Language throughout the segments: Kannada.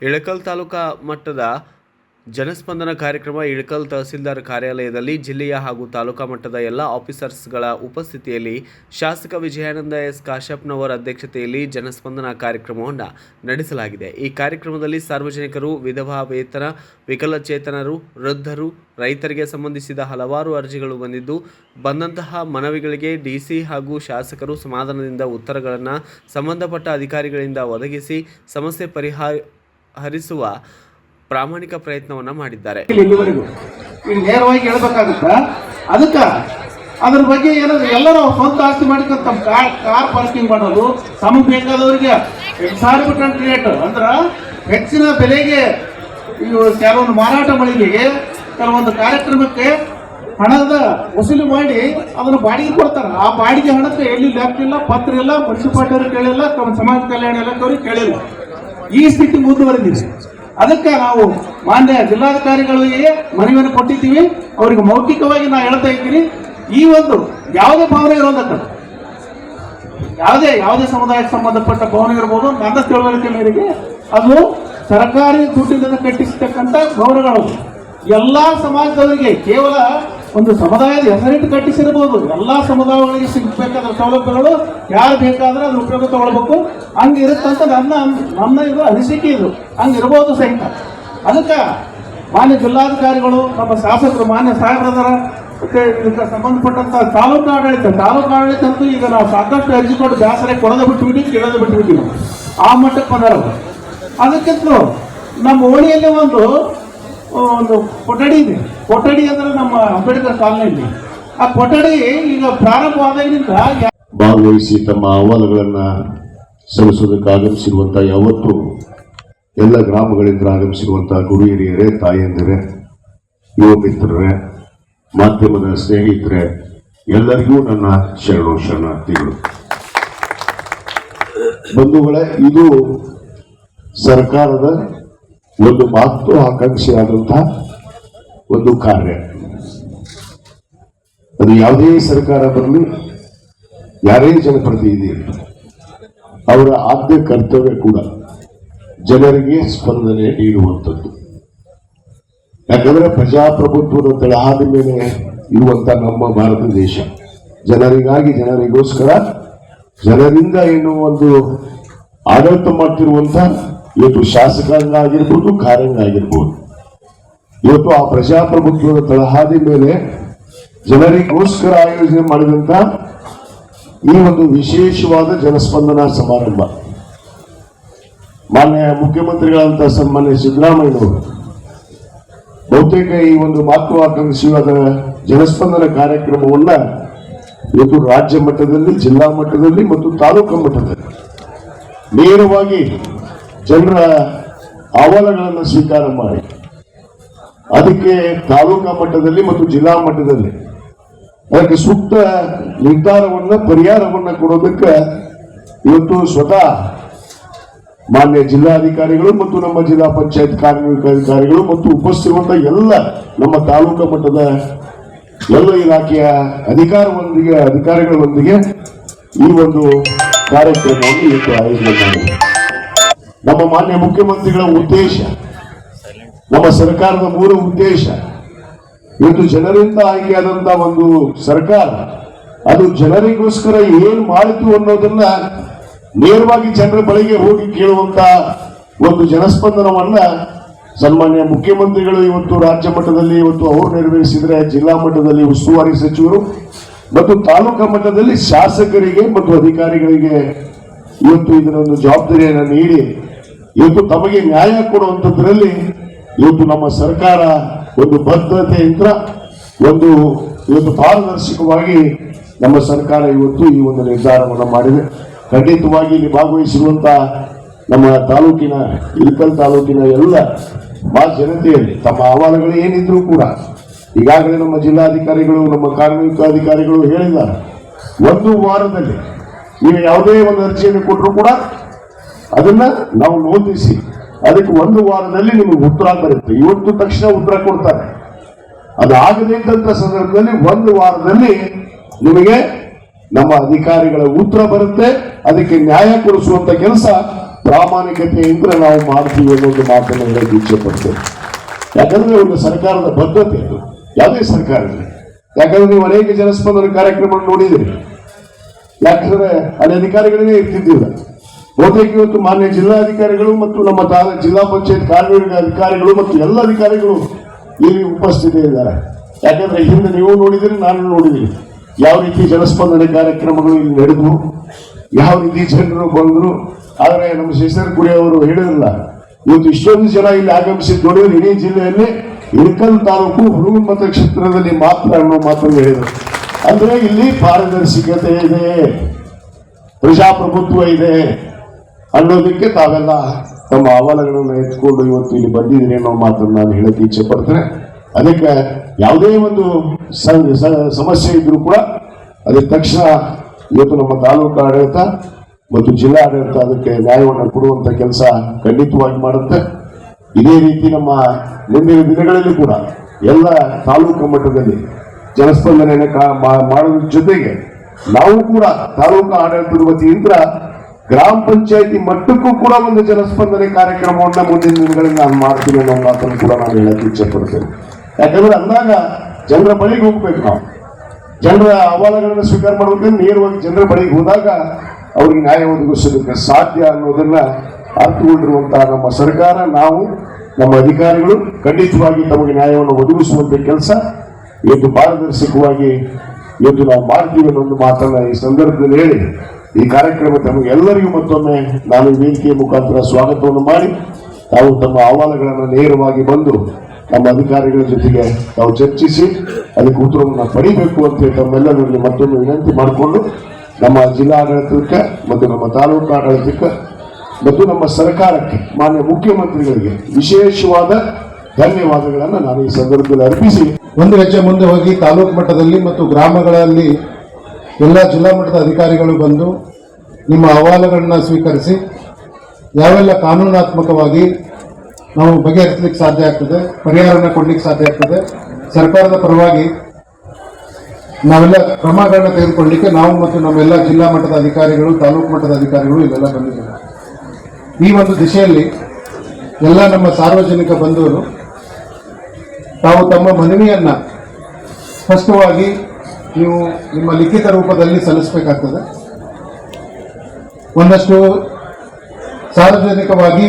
ಇಳಕಲ್ ತಾಲೂಕಾ ಮಟ್ಟದ ಜನಸ್ಪಂದನ ಕಾರ್ಯಕ್ರಮ ಇಳಕಲ್ ತಹಸೀಲ್ದಾರ್ ಕಾರ್ಯಾಲಯದಲ್ಲಿ ಜಿಲ್ಲೆಯ ಹಾಗೂ ತಾಲೂಕಾ ಮಟ್ಟದ ಎಲ್ಲ ಆಫೀಸರ್ಸ್ಗಳ ಉಪಸ್ಥಿತಿಯಲ್ಲಿ ಶಾಸಕ ವಿಜಯಾನಂದ ಎಸ್ ಕಾಶ್ಯಪ್ನವರ ಅಧ್ಯಕ್ಷತೆಯಲ್ಲಿ ಜನಸ್ಪಂದನ ಕಾರ್ಯಕ್ರಮವನ್ನು ನಡೆಸಲಾಗಿದೆ. ಈ ಕಾರ್ಯಕ್ರಮದಲ್ಲಿ ಸಾರ್ವಜನಿಕರು, ವಿಧವಾ ವೇತನ, ವಿಕಲಚೇತನರು, ವೃದ್ಧರು, ರೈತರಿಗೆ ಸಂಬಂಧಿಸಿದ ಹಲವಾರು ಅರ್ಜಿಗಳು ಬಂದಂತಹ ಮನವಿಗಳಿಗೆ ಡಿಸಿ ಹಾಗೂ ಶಾಸಕರು ಸಮಾಧಾನದಿಂದ ಉತ್ತರಗಳನ್ನು ಸಂಬಂಧಪಟ್ಟ ಅಧಿಕಾರಿಗಳಿಂದ ಒದಗಿಸಿ ಸಮಸ್ಯೆ ಪರಿಹರಿಸುವ ಪ್ರಾಮಾಣಿಕ ಪ್ರಯತ್ನವನ್ನ ಮಾಡಿದ್ದಾರೆ. ನೇರವಾಗಿ ಹೇಳ್ಬೇಕಾಗುತ್ತಾ ಅದಕ್ಕೆ ಅದ್ರ ಬಗ್ಗೆ ಏನಾದ್ರು ಎಲ್ಲರೂ ಸ್ವಂತ ಆಸ್ತಿ ಮಾಡ್ಕೊಂಡು ತಮ್ಮ ಕಾರ್ ಪಾರ್ಕಿಂಗ್ ಮಾಡೋದು, ತಮಗೆ ಬೇಕಾದವರಿಗೆ ಎಕ್ಸಾರ್ಬಿಟೆಂಟ್ ರೇಟ್ ಅಂದ್ರೆ ಹೆಚ್ಚಿನ ಬೆಲೆಗೆ ಕೆಲವೊಂದು ಮಾರಾಟ ಮಳಿಗೆಗೆ ಕೆಲವೊಂದು ಕಾರ್ಯಕ್ರಮಕ್ಕೆ ಹಣದ ವಸೂಲಿ ಮಾಡಿ ಅದನ್ನು ಬಾಡಿಗೆ ಕೊಡ್ತಾರೆ. ಆ ಬಾಡಿಗೆ ಹಣಕ್ಕೆ ಎಲ್ಲಿ ಲೆಕ್ಕ ಇಲ್ಲ, ಪತ್ರ ಇಲ್ಲ, ಮುನ್ಸಿಪಾಲಿಟಿ ಕೇಳಿಲ್ಲ, ಸಮಾಜ ಕಲ್ಯಾಣ ಇಲಾಖೆಯವ್ರಿಗೆ ಕೇಳಿಲ್ಲ. ಈ ಸ್ಥಿತಿ ಮುಂದುವರೆದಿದೆ. ಅದಕ್ಕೆ ನಾವು ಮಾನ್ಯ ಜಿಲ್ಲಾಧಿಕಾರಿಗಳಿಗೆ ಮನವಿಯನ್ನು ಕೊಟ್ಟಿದ್ದೀವಿ. ಅವರಿಗೆ ಮೌಖಿಕವಾಗಿ ನಾನು ಹೇಳ್ತಾ ಇದ್ದೀನಿ, ಈ ಒಂದು ಯಾವುದೇ ಭಾವನೆ ಇರೋದಕ್ಕ ಯಾವುದೇ ಸಮುದಾಯಕ್ಕೆ ಸಂಬಂಧಪಟ್ಟ ಭಾವನೆ ಇರ್ಬೋದು, ನನ್ನ ತಿಳುವಳಿಕೆ ಮೇರೆಗೆ ಅದು ಸರ್ಕಾರಿ ದುಡ್ಡಿನಿಂದ ಕಟ್ಟಿಸತಕ್ಕಂಥ ಭವನಗಳು ಎಲ್ಲಾ ಸಮಾಜದವರಿಗೆ ಕೇವಲ ಒಂದು ಸಮುದಾಯದ ಹೆಸರಿಟ್ಟು ಕಟ್ಟಿಸಿರಬಹುದು. ಎಲ್ಲಾ ಸಮುದಾಯಗಳಿಗೆ ಸಿಗಬೇಕಾದ ಸೌಲಭ್ಯಗಳು ಯಾರು ಬೇಕಾದ್ರೆ ಅದ್ರ ಉಪಯೋಗ ತಗೊಳ್ಬೇಕು, ಹಂಗಿರುತ್ತಂತ ನನ್ನ ಇದು ಅನಿಸಿಕೆ. ಇದು ಹಂಗಿರ್ಬೋದು ಸಹಿತ. ಅದಕ್ಕೆ ಮಾನ್ಯ ಜಿಲ್ಲಾಧಿಕಾರಿಗಳು, ನಮ್ಮ ಶಾಸಕರು, ಮಾನ್ಯ ಸಾಹೇಬರ ಇದಕ್ಕೆ ಸಂಬಂಧಪಟ್ಟಂತ ತಾಲೂಕು ಆಡಳಿತ ಅಂತೂ ಈಗ ನಾವು ಸಾಕಷ್ಟು ಅರ್ಜಿ ಕೊಟ್ಟು ಬೇಸರ ಕೊಡೋದು ಬಿಟ್ಟುಬಿಟ್ಟು ಕೇಳೋದು ಬಿಟ್ಟುಬಿಟ್ಟಿವಿ. ಆ ಮಟ್ಟಕ್ಕೆ ಬಂದಾರ. ಅದಕ್ಕಿಂತ ನಮ್ಮ ಓಣಿಯಲ್ಲಿ ಒಂದು ಕೊಠಡಿ ಇದೆ. ಕೊಠಡಿ ಅಂದ್ರೆ ನಮ್ಮ ಅಂಬೇಡ್ಕರ್ ಕಾಲೋನಿಯಲ್ಲಿ ಆ ಕೊಠಡಿ ಈಗ ಪ್ರಾರಂಭವಾದಾಗಿನಿಂದ ಭಾಗವಹಿಸಿ ತಮ್ಮ ಅಹವಾಲುಗಳನ್ನ ಸಲ್ಲಿಸೋದಕ್ಕೆ ಆಗಮಿಸಿರುವಂತಹ ಯಾವತ್ತು ಎಲ್ಲ ಗ್ರಾಮಗಳಿಂದ ಆಗಮಿಸಿರುವಂತಹ ಗುರು ಹಿರಿಯರೇ, ತಾಯಂದಿರೇ, ಯುವ ಮಿತ್ರರೇ, ಮಾಧ್ಯಮದ ಸ್ನೇಹಿತರೆ, ಎಲ್ಲರಿಗೂ ನನ್ನ ಶರಣಾರ್ಥಿಗಳು. ಬಂಧುಗಳೇ, ಇದು ಸರ್ಕಾರದ ಒಂದು ಮಹತ್ವಾಕಾಂಕ್ಷೆಯಾದಂತಹ ಒಂದು ಕಾರ್ಯ. ಅದು ಯಾವುದೇ ಸರ್ಕಾರ ಬರಲಿ, ಯಾರೇ ಜನಪ್ರತಿನಿಧಿ ಇರಲಿ, ಅವರ ಆದ್ಯ ಕರ್ತವ್ಯ ಕೂಡ ಜನರಿಗೆ ಸ್ಪಂದನೆ ನೀಡುವಂಥದ್ದು. ಯಾಕಂದ್ರೆ ಪ್ರಜಾಪ್ರಭುತ್ವದ ತಳಹಾದಿ ಮೇಲೆ ಇರುವಂತ ನಮ್ಮ ಭಾರತ ದೇಶ ಜನರಿಗಾಗಿ, ಜನರಿಗೋಸ್ಕರ, ಜನರಿಂದ ಎನ್ನುವ ಒಂದು ಆಡಳಿತ ಮಾಡ್ತಿರುವಂತ ಇವತ್ತು ಶಾಸಕಾಂಗ ಆಗಿರ್ಬೋದು, ಕಾರ್ಯಾಂಗ ಆಗಿರ್ಬೋದು. ಇವತ್ತು ಆ ಪ್ರಜಾಪ್ರಭುತ್ವದ ತಳಹಾದಿ ಮೇಲೆ ಜನರಿಗೋಸ್ಕರ ಆಯೋಜನೆ ಮಾಡಿದಂತ ಈ ಒಂದು ವಿಶೇಷವಾದ ಜನಸ್ಪಂದನಾ ಸಮಾರಂಭ ಮಾನ್ಯ ಮುಖ್ಯಮಂತ್ರಿಗಳಂತ ಸನ್ಮಾನ್ಯ ಸಿದ್ದರಾಮಯ್ಯನವರು ಬಹುತೇಕ ಈ ಒಂದು ಮಹತ್ವಾಕಾಂಕ್ಷಿಯಾದ ಜನಸ್ಪಂದನ ಕಾರ್ಯಕ್ರಮವನ್ನ ಇವತ್ತು ರಾಜ್ಯ ಮಟ್ಟದಲ್ಲಿ, ಜಿಲ್ಲಾ ಮಟ್ಟದಲ್ಲಿ ಮತ್ತು ತಾಲೂಕು ಮಟ್ಟದಲ್ಲಿ ನೇರವಾಗಿ ಜನರ ಅಹವಾಲುಗಳನ್ನು ಸ್ವೀಕಾರ ಮಾಡಿ ಅದಕ್ಕೆ ತಾಲೂಕಾ ಮಟ್ಟದಲ್ಲಿ ಮತ್ತು ಜಿಲ್ಲಾ ಮಟ್ಟದಲ್ಲಿ ಅದಕ್ಕೆ ಸೂಕ್ತ ನಿರ್ಧಾರವನ್ನ, ಪರಿಹಾರವನ್ನ ಕೊಡೋದಕ್ಕೆ ಇವತ್ತು ಸ್ವತಃ ಮಾನ್ಯ ಜಿಲ್ಲಾಧಿಕಾರಿಗಳು ಮತ್ತು ನಮ್ಮ ಜಿಲ್ಲಾ ಪಂಚಾಯತ್ ಕಾರ್ಮಿಕ ಅಧಿಕಾರಿಗಳು ಮತ್ತು ಉಪಸ್ಥಿತಿರುವಂತಹ ಎಲ್ಲ ನಮ್ಮ ತಾಲೂಕಾ ಮಟ್ಟದ ಎಲ್ಲ ಇಲಾಖೆಯ ಅಧಿಕಾರಿಗಳೊಂದಿಗೆ ಈ ಒಂದು ಕಾರ್ಯಕ್ರಮವನ್ನು ಇವತ್ತು ಆಯೋಜನೆ ಮಾಡಿದೆ. ನಮ್ಮ ಮಾನ್ಯ ಮುಖ್ಯಮಂತ್ರಿಗಳ ಉದ್ದೇಶ, ನಮ್ಮ ಸರ್ಕಾರದ ಮೂಲ ಉದ್ದೇಶ, ಇವತ್ತು ಜನರಿಂದ ಆಯ್ಕೆಯಾದಂತಹ ಒಂದು ಸರ್ಕಾರ ಅದು ಜನರಿಗೋಸ್ಕರ ಏನು ಮಾಡಿತು ಅನ್ನೋದನ್ನ ನೇರವಾಗಿ ಜನರ ಬಳಿಗೆ ಹೋಗಿ ಕೇಳುವಂತ ಒಂದು ಜನಸ್ಪಂದನವನ್ನ ಸನ್ಮಾನ್ಯ ಮುಖ್ಯಮಂತ್ರಿಗಳು ಇವತ್ತು ರಾಜ್ಯ ಮಟ್ಟದಲ್ಲಿ ಇವತ್ತು ಅವರು ನೆರವೇರಿಸಿದ್ರೆ, ಜಿಲ್ಲಾ ಮಟ್ಟದಲ್ಲಿ ಉಸ್ತುವಾರಿ ಸಚಿವರು ಮತ್ತು ತಾಲೂಕಾ ಮಟ್ಟದಲ್ಲಿ ಶಾಸಕರಿಗೆ ಮತ್ತು ಅಧಿಕಾರಿಗಳಿಗೆ ಇವತ್ತು ಇದನ್ನೊಂದು ಜವಾಬ್ದಾರಿಯನ್ನು ನೀಡಿ ಇವತ್ತು ತಮಗೆ ನ್ಯಾಯ ಕೊಡುವಂಥದ್ರಲ್ಲಿ ಇವತ್ತು ನಮ್ಮ ಸರ್ಕಾರ ಒಂದು ಬದ್ಧತೆಯಿಂದ ಇವತ್ತು ಪಾರದರ್ಶಕವಾಗಿ ನಮ್ಮ ಸರ್ಕಾರ ಇವತ್ತು ಈ ಒಂದು ನಿರ್ಧಾರವನ್ನು ಮಾಡಿದೆ. ಖಂಡಿತವಾಗಿ ಇಲ್ಲಿ ಭಾಗವಹಿಸಿರುವಂತಹ ನಮ್ಮ ತಾಲೂಕಿನ, ಇಳಕಲ್ ತಾಲೂಕಿನ ಎಲ್ಲ ಜನತೆಯಲ್ಲಿ ತಮ್ಮ ಅಹವಾಲುಗಳು ಏನಿದ್ರು ಕೂಡ ಈಗಾಗಲೇ ನಮ್ಮ ಜಿಲ್ಲಾಧಿಕಾರಿಗಳು, ನಮ್ಮ ಕಾರ್ಮಿಕ ಅಧಿಕಾರಿಗಳು ಹೇಳಿದ್ದಾರೆ, ಒಂದು ವಾರದಲ್ಲಿ ನೀವು ಯಾವುದೇ ಒಂದು ಅರ್ಜಿಯನ್ನು ಕೊಟ್ಟರು ಕೂಡ ಅದನ್ನ ನಾವು ನೋಂದಿಸಿ ಅದಕ್ಕೆ ಒಂದು ವಾರದಲ್ಲಿ ನಿಮಗೆ ಉತ್ತರ ಬರುತ್ತೆ. ಇವತ್ತು ತಕ್ಷಣ ಉತ್ತರ ಕೊಡ್ತಾರೆ. ಅದಾಗದೇ ಇದ್ದಂತ ಸಂದರ್ಭದಲ್ಲಿ ಒಂದು ವಾರದಲ್ಲಿ ನಿಮಗೆ ನಮ್ಮ ಅಧಿಕಾರಿಗಳ ಉತ್ತರ ಬರುತ್ತೆ. ಅದಕ್ಕೆ ನ್ಯಾಯ ಕೊಡಿಸುವಂತ ಕೆಲಸ ಪ್ರಾಮಾಣಿಕತೆಯಿಂದ ನಾವು ಮಾಡ್ತೀವಿ ಅನ್ನೋದು ಮಾತನ್ನು ಹೇಳಕ್ಕೆ ಇಚ್ಛೆ ಪಡ್ತೇವೆ. ಯಾಕಂದ್ರೆ ಒಂದು ಸರ್ಕಾರದ ಬದ್ಧತೆ ಅದು, ಯಾವುದೇ ಸರ್ಕಾರ ಇರಲಿ. ಯಾಕಂದ್ರೆ ನೀವು ಅನೇಕ ಜನಸ್ಪಂದನ ಕಾರ್ಯಕ್ರಮ ನೋಡಿದಿರಿ. ಯಾಕಂದ್ರೆ ಅಲ್ಲಿ ಅಧಿಕಾರಿಗಳೇ ಇರ್ತಿದ್ದಿಲ್ಲ. ಬಹುತೇಕ ಇವತ್ತು ಮಾನ್ಯ ಜಿಲ್ಲಾಧಿಕಾರಿಗಳು ಮತ್ತು ನಮ್ಮ ಜಿಲ್ಲಾ ಪಂಚಾಯತ್ ಕಾರ್ಯನಿರ್ವಹಣೆ ಅಧಿಕಾರಿಗಳು ಮತ್ತು ಎಲ್ಲ ಅಧಿಕಾರಿಗಳು ಇಲ್ಲಿ ಉಪಸ್ಥಿತಿ ಇದ್ದಾರೆ. ಯಾಕಂದ್ರೆ ಹಿಂದೆ ನೀವು ನೋಡಿದಿರಿ, ನಾನು ನೋಡಿದಿರಿ ಯಾವ ರೀತಿ ಜನಸ್ಪಂದನೆ ಕಾರ್ಯಕ್ರಮಗಳು ಇಲ್ಲಿ ನಡೆದವು, ಯಾವ ರೀತಿ ಜನರು ಬಂದರು. ಆದರೆ ನಮ್ಮ ಶೇಷರ್ ಕುಡಿ ಅವರು ಹೇಳಿರಲ್ಲ, ಇವತ್ತು ಇಷ್ಟೊಂದು ಜನ ಇಲ್ಲಿ ಆಗಮಿಸಿದ್ದು ನೋಡಿದ್ರೆ ಇಡೀ ಜಿಲ್ಲೆಯಲ್ಲಿ ಇಳಕಲ್ ತಾಲೂಕು ಹುಡುಗನ ಮತಕ್ಷೇತ್ರದಲ್ಲಿ ಮಾತ್ರ ಅನ್ನೋ ಮಾತನ್ನು ಹೇಳಿದರು. ಅಂದ್ರೆ ಇಲ್ಲಿ ಪಾರದರ್ಶಕತೆ ಇದೆ, ಪ್ರಜಾಪ್ರಭುತ್ವ ಇದೆ ಅನ್ನೋದಕ್ಕೆ ತಾವೆಲ್ಲ ತಮ್ಮ ಅಹವಾಲುಗಳನ್ನು ಎತ್ಕೊಂಡು ಇವತ್ತು ಇಲ್ಲಿ ಬಂದಿದ್ದೀರಿ ಅನ್ನೋ ಮಾತನ್ನು ನಾನು ಹೇಳಕ್ಕೆ ಇಚ್ಛೆ ಪಡ್ತೇನೆ. ಅದಕ್ಕೆ ಯಾವುದೇ ಒಂದು ಸಮಸ್ಯೆ ಇದ್ರೂ ಕೂಡ ಅದಕ್ಕೆ ತಕ್ಷಣ ಇವತ್ತು ನಮ್ಮ ತಾಲೂಕು ಆಡಳಿತ ಮತ್ತು ಜಿಲ್ಲಾ ಆಡಳಿತ ಅದಕ್ಕೆ ನ್ಯಾಯವನ್ನು ಕೊಡುವಂತ ಕೆಲಸ ಖಂಡಿತವಾಗಿ ಮಾಡುತ್ತೆ. ಇದೇ ರೀತಿ ನಮ್ಮ ಮುಂದಿನ ದಿನಗಳಲ್ಲಿ ಕೂಡ ಎಲ್ಲ ತಾಲೂಕು ಮಟ್ಟದಲ್ಲಿ ಜನಸ್ಪಂದನೆಯನ್ನು ಮಾಡೋದ್ರ ಜೊತೆಗೆ ನಾವು ಕೂಡ ತಾಲೂಕು ಆಡಳಿತದ ವತಿಯಿಂದ ಗ್ರಾಮ ಪಂಚಾಯತಿ ಮಟ್ಟಕ್ಕೂ ಕೂಡ ಒಂದು ಜನಸ್ಪಂದನೆ ಕಾರ್ಯಕ್ರಮವನ್ನ ಮುಂದಿನ ದಿನಗಳಲ್ಲಿ ನಾನು ಮಾಡ್ತೀನಿ ಅನ್ನೋ ಮಾತನ್ನು ಕೂಡ ನಾನು ಹೇಳಕ್ಕೆ ಇಚ್ಛೆ ಪಡ್ತೇನೆ. ಯಾಕಂದ್ರೆ ಅಂದಾಗ ಜನರ ಬಳಿಗೆ ಹೋಗ್ಬೇಕು, ನಾವು ಜನರ ಅಹವಾಲುಗಳನ್ನು ಸ್ವೀಕಾರ ಮಾಡಬೇಕಂದ್ರೆ ನೇರವಾಗಿ ಜನರ ಬಳಿಗೆ ಹೋದಾಗ ಅವ್ರಿಗೆ ನ್ಯಾಯ ಒದಗಿಸೋದಕ್ಕೆ ಸಾಧ್ಯ ಅನ್ನೋದನ್ನ ಅರ್ಥಗೊಂಡಿರುವಂತಹ ನಮ್ಮ ಸರ್ಕಾರ, ನಾವು ನಮ್ಮ ಅಧಿಕಾರಿಗಳು ಖಂಡಿತವಾಗಿ ತಮಗೆ ನ್ಯಾಯವನ್ನು ಒದಗಿಸುವಂತ ಕೆಲಸ ಇವತ್ತು ಪಾರದರ್ಶಕವಾಗಿ ಇವತ್ತು ನಾವು ಮಾಡ್ತೀವಿ ಅನ್ನೋ ಒಂದು ಮಾತನ್ನ ಈ ಸಂದರ್ಭದಲ್ಲಿ ಹೇಳಿ ಈ ಕಾರ್ಯಕ್ರಮ ತಮಗೆಲ್ಲರಿಗೂ ಮತ್ತೊಮ್ಮೆ ನಾನು ವೇದಿಕೆಯ ಮುಖಾಂತರ ಸ್ವಾಗತವನ್ನು ಮಾಡಿ ತಾವು ತಮ್ಮ ಅಹವಾಲುಗಳನ್ನು ನೇರವಾಗಿ ಬಂದು ನಮ್ಮ ಅಧಿಕಾರಿಗಳ ಜೊತೆಗೆ ತಾವು ಚರ್ಚಿಸಿ ಅದಕ್ಕೆ ಉತ್ತರವನ್ನು ಪಡಿಬೇಕು ಅಂತ ತಮ್ಮೆಲ್ಲರಲ್ಲಿ ಮತ್ತೊಮ್ಮೆ ವಿನಂತಿ ಮಾಡಿಕೊಂಡು ನಮ್ಮ ಜಿಲ್ಲಾಡಳಿತಕ್ಕೆ ಮತ್ತು ನಮ್ಮ ತಾಲೂಕು ಆಡಳಿತಕ್ಕೆ ಮತ್ತು ನಮ್ಮ ಸರ್ಕಾರಕ್ಕೆ ಮಾನ್ಯ ಮುಖ್ಯಮಂತ್ರಿಗಳಿಗೆ ವಿಶೇಷವಾದ ಧನ್ಯವಾದಗಳನ್ನು ನಾನು ಈ ಸಂದರ್ಭದಲ್ಲಿ ಅರ್ಪಿಸಿ ಒಂದು ಹೆಜ್ಜೆ ಮುಂದೆ ಹೋಗಿ ತಾಲೂಕು ಮಟ್ಟದಲ್ಲಿ ಮತ್ತು ಗ್ರಾಮಗಳಲ್ಲಿ ಎಲ್ಲ ಜಿಲ್ಲಾ ಮಟ್ಟದ ಅಧಿಕಾರಿಗಳು ಬಂದು ನಿಮ್ಮ ಅಹವಾಲುಗಳನ್ನ ಸ್ವೀಕರಿಸಿ ಯಾವೆಲ್ಲ ಕಾನೂನಾತ್ಮಕವಾಗಿ ನಾವು ಬಗೆಹರಿಸಲಿಕ್ಕೆ ಸಾಧ್ಯ ಆಗ್ತದೆ, ಪರಿಹಾರನ ಕೊಡ್ಲಿಕ್ಕೆ ಸಾಧ್ಯ ಆಗ್ತದೆ, ಸರ್ಕಾರದ ಪರವಾಗಿ ನಾವೆಲ್ಲ ಕ್ರಮಗಳನ್ನ ತೆಗೆದುಕೊಳ್ಳಲಿಕ್ಕೆ ನಾವು ಮತ್ತು ನಮ್ಮೆಲ್ಲ ಜಿಲ್ಲಾ ಮಟ್ಟದ ಅಧಿಕಾರಿಗಳು, ತಾಲೂಕು ಮಟ್ಟದ ಅಧಿಕಾರಿಗಳು ಇಲ್ಲೆಲ್ಲ ಬಂದಿದ್ದೇವೆ. ಈ ಒಂದು ದಿಶೆಯಲ್ಲಿ ಎಲ್ಲ ನಮ್ಮ ಸಾರ್ವಜನಿಕ ಬಂಧುವರು ತಾವು ತಮ್ಮ ಮನವಿಯನ್ನ ಸ್ಪಷ್ಟವಾಗಿ ನೀವು ನಿಮ್ಮ ಲಿಖಿತ ರೂಪದಲ್ಲಿ ಸಲ್ಲಿಸಬೇಕಾಗ್ತದೆ. ಒಂದಷ್ಟು ಸಾರ್ವಜನಿಕವಾಗಿ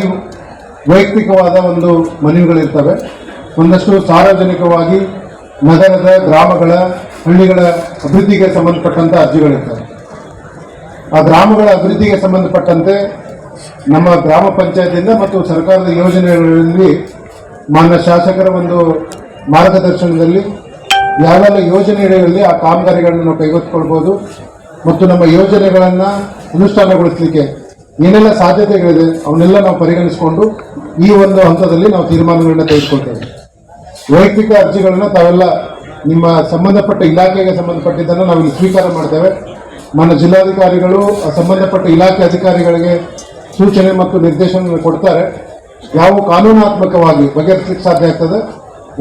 ವೈಯಕ್ತಿಕವಾದ ಒಂದು ಮನವಿಗಳಿರ್ತವೆ, ಒಂದಷ್ಟು ಸಾರ್ವಜನಿಕವಾಗಿ ನಗರದ, ಗ್ರಾಮಗಳ, ಹಳ್ಳಿಗಳ ಅಭಿವೃದ್ಧಿಗೆ ಸಂಬಂಧಪಟ್ಟಂತ ಅರ್ಜಿಗಳಿರ್ತವೆ. ಆ ಗ್ರಾಮಗಳ ಅಭಿವೃದ್ಧಿಗೆ ಸಂಬಂಧಪಟ್ಟಂತೆ ನಮ್ಮ ಗ್ರಾಮ ಪಂಚಾಯತಿಯಿಂದ ಮತ್ತು ಸರ್ಕಾರದ ಯೋಜನೆಗಳಲ್ಲಿ ಮಾನ್ಯ ಶಾಸಕರ ಒಂದು ಮಾರ್ಗದರ್ಶನದಲ್ಲಿ ಯಾವೆಲ್ಲ ಯೋಜನೆಗಳಲ್ಲಿ ಆ ಕಾಮಗಾರಿಗಳನ್ನು ನಾವು ಕೈಗೆತ್ತಿಕೊಳ್ಬೋದು ಮತ್ತು ನಮ್ಮ ಯೋಜನೆಗಳನ್ನು ಅನುಷ್ಠಾನಗೊಳಿಸಲಿಕ್ಕೆ ಏನೆಲ್ಲ ಸಾಧ್ಯತೆಗಳಿದೆ ಅವನ್ನೆಲ್ಲ ನಾವು ಪರಿಗಣಿಸಿಕೊಂಡು ಈ ಒಂದು ಹಂತದಲ್ಲಿ ನಾವು ತೀರ್ಮಾನಗಳನ್ನ ತೆಗೆದುಕೊಳ್ತೇವೆ. ವೈಯಕ್ತಿಕ ಅರ್ಜಿಗಳನ್ನು ತಾವೆಲ್ಲ ನಿಮ್ಮ ಸಂಬಂಧಪಟ್ಟ ಇಲಾಖೆಗೆ ಸಂಬಂಧಪಟ್ಟಿದ್ದನ್ನು ನಾವು ಇಲ್ಲಿ ಸ್ವೀಕಾರ ಮಾಡ್ತೇವೆ. ಮಾನ್ಯ ಜಿಲ್ಲಾಧಿಕಾರಿಗಳು ಸಂಬಂಧಪಟ್ಟ ಇಲಾಖೆ ಅಧಿಕಾರಿಗಳಿಗೆ ಸೂಚನೆ ಮತ್ತು ನಿರ್ದೇಶನ ಕೊಡ್ತಾರೆ. ಯಾವ ಕಾನೂನಾತ್ಮಕವಾಗಿ ಬಗೆಹರಿಸಲಿಕ್ಕೆ ಸಾಧ್ಯ ಆಗ್ತದೆ,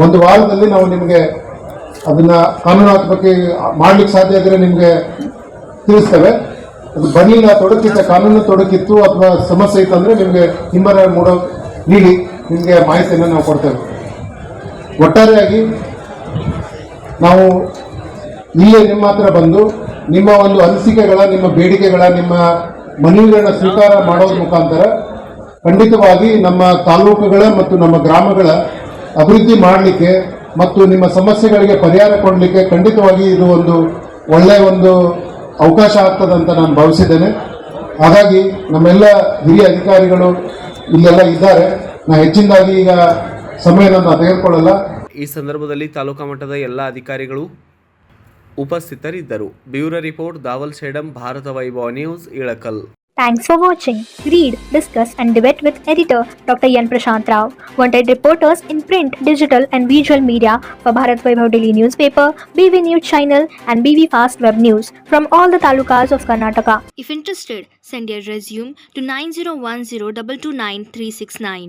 ಒಂದು ವಾರದಲ್ಲಿ ನಾವು ನಿಮಗೆ ಅದನ್ನ ಕಾನೂನಾತ್ಮಕ ಮಾಡ್ಲಿಕ್ಕೆ ಸಾಧ್ಯ ಇದ್ರೆ ನಿಮಗೆ ತಿಳಿಸ್ತೇವೆ. ಅದು ಬರಲಿಲ್ಲ, ತೊಡಕಿತ್ತ, ಕಾನೂನು ತೊಡಕಿತ್ತು ಅಥವಾ ಸಮಸ್ಯೆ ಇತ್ತು ಅಂದ್ರೆ ನಿಮಗೆ ಹಿಂಬರ ನೀಡಿ ನಿಮಗೆ ಮಾಹಿತಿಯನ್ನು ನಾವು ಕೊಡ್ತೇವೆ. ಒಟ್ಟಾರೆಯಾಗಿ ನಾವು ಇಲ್ಲೇ ನಿಮ್ಮ ಹತ್ರ ಬಂದು ನಿಮ್ಮ ಒಂದು ಅನಿಸಿಕೆಗಳ, ನಿಮ್ಮ ಬೇಡಿಕೆಗಳ, ನಿಮ್ಮ ಮನವಿಗಳನ್ನ ಸ್ವೀಕಾರ ಮಾಡೋದ್ರ ಮುಖಾಂತರ ಖಂಡಿತವಾಗಿ ನಮ್ಮ ತಾಲೂಕುಗಳ ಮತ್ತು ನಮ್ಮ ಗ್ರಾಮಗಳ ಅಭಿವೃದ್ಧಿ ಮಾಡಲಿಕ್ಕೆ ಮತ್ತು ನಿಮ್ಮ ಸಮಸ್ಯೆಗಳಿಗೆ ಪರಿಹಾರ ಕೊಡಲಿಕ್ಕೆ ಖಂಡಿತವಾಗಿ ಇದು ಒಂದು ಒಳ್ಳೆಯ ಒಂದು ಅವಕಾಶ ಆಗ್ತದಂತ ನಾನು ಭಾವಿಸಿದ್ದೇನೆ. ಹಾಗಾಗಿ ನಮ್ಮೆಲ್ಲ ಹಿರಿಯ ಅಧಿಕಾರಿಗಳು ಇಲ್ಲೆಲ್ಲ ಇದ್ದಾರೆ. ನಾ ಹೆಚ್ಚಿನದಾಗಿ ಈಗ ಸಮಯನ ತೆಗೆದುಕೊಳ್ಳಲ್ಲ. ಈ ಸಂದರ್ಭದಲ್ಲಿ ತಾಲೂಕಾ ಮಟ್ಟದ ಎಲ್ಲ ಅಧಿಕಾರಿಗಳು ಉಪಸ್ಥಿತರಿದ್ದರು. ಬ್ಯೂರೋ ರಿಪೋರ್ಟ್ ದಾವಲ್ ಸೇಡಂ, ಭಾರತ ವೈಭವ news, Ilkal. Thanks for watching. Read, discuss and debate with editor Dr. Yan Prashant Rao. Wanted reporters in print, digital and visual media for Bharat Vaibhav Daily Newspaper, BV News Channel and BV Fast Web News from all the talukas of Karnataka. If interested, send your resume to 9010229369.